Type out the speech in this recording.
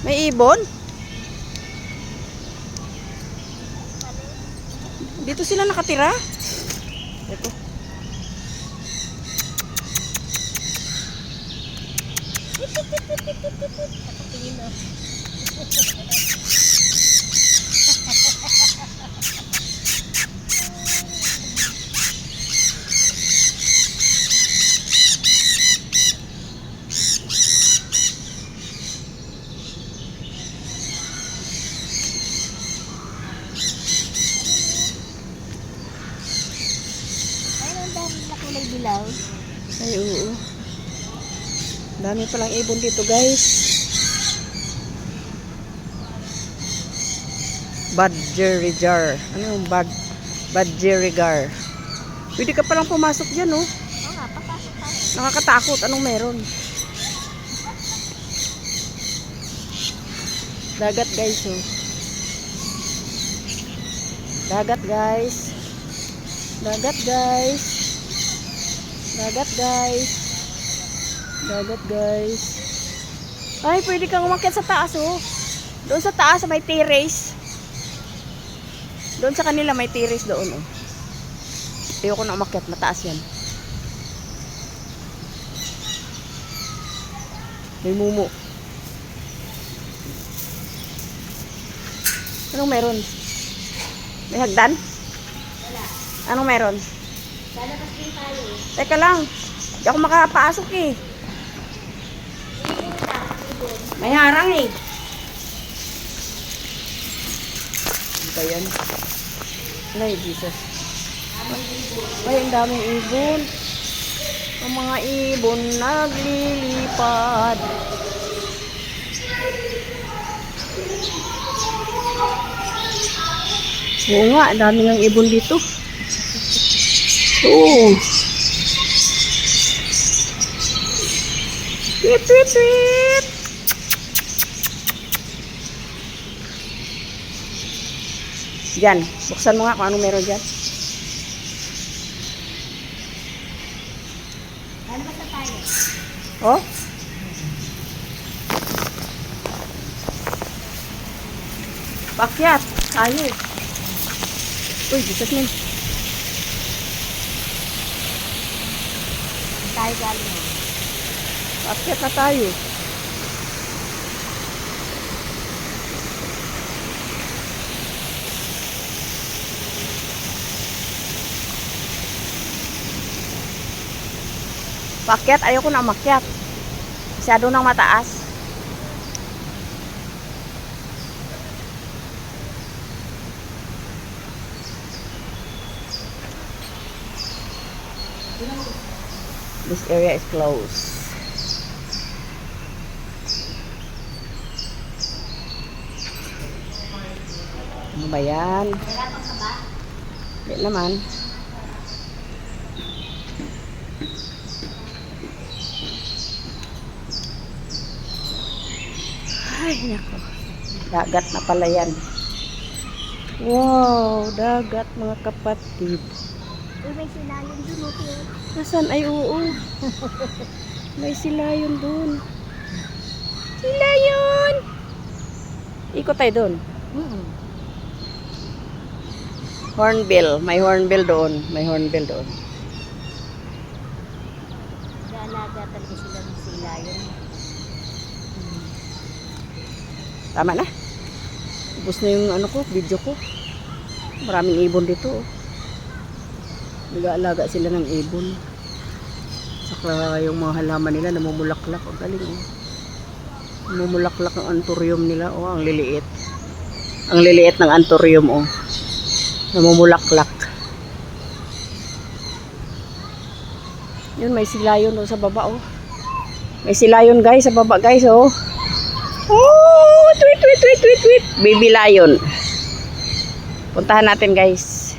May ibon? Dito sila nakatira? Ito. Nakatingin na. Kulay dilaw. Ay, oo. Dami palang ibon dito, guys. Badgerigar. Ano yung badgerigar? Pwede ka palang pumasok dyan, oh. Oo nga, papasok tayo. Nakakatakot. Anong meron? Dagat, guys, oh. Dagat, guys. Dagat, guys. Dagat, guys. Dagat, guys. Ay, pwede kang umakyat sa taas, oh. Doon sa taas, may terrace. Doon sa kanila, may terrace doon, oh. Ayoko na umakyat, mataas yan. May mumu. Anong meron? May hagdan? Wala. Anong meron? Lalabas din tayo. Teka lang. Hindi ako makapasok eh. May harang eh. Ano ba yan? Ay, Jesus. Ay, ang daming ibon. Ang mga ibon naglilipad. Oo nga, ang daming ang ibon dito. Oo. Tweet, tweet, tweet. Diyan, buksan mo nga kung anong meron dyan. Lalabas na tayo. Oh? Pakyat. Tayo. Uy, Jesus man. Tayo galing. Pakyat na tayo. Pakyat, ayoko na umakyat. Masyado nang mataas. This area is closed. Ano ba yan? Nagapang ka ba? Hindi naman. Ay, nako. Dagat na pala yan. Wow, dagat mga kapatid. Uy, may sinayon dun. Okay. Nasaan? Ay, oo. May silayon dun. Silayon! Ikot tayo dun. Hornbill. May hornbill doon. May hornbill doon. Nag-aalaga talaga sila ng silayon. Tama na. Ubus na yung ano ko, video ko. Maraming ibon dito. Oh. Nag-aalaga sila ng ibon. Saka yung mga halaman nila namumulaklak. Ang galing oh. Namumulaklak ang anthurium nila. Oh, ang liliit. Ang liliit ng anthurium oh. Namumulaklak. Yun, may silayon oh, sa baba oh. May silayon guys sa baba guys oh. Oh, tweet, tweet, tweet, tweet, tweet. Baby lion. Puntahan natin guys.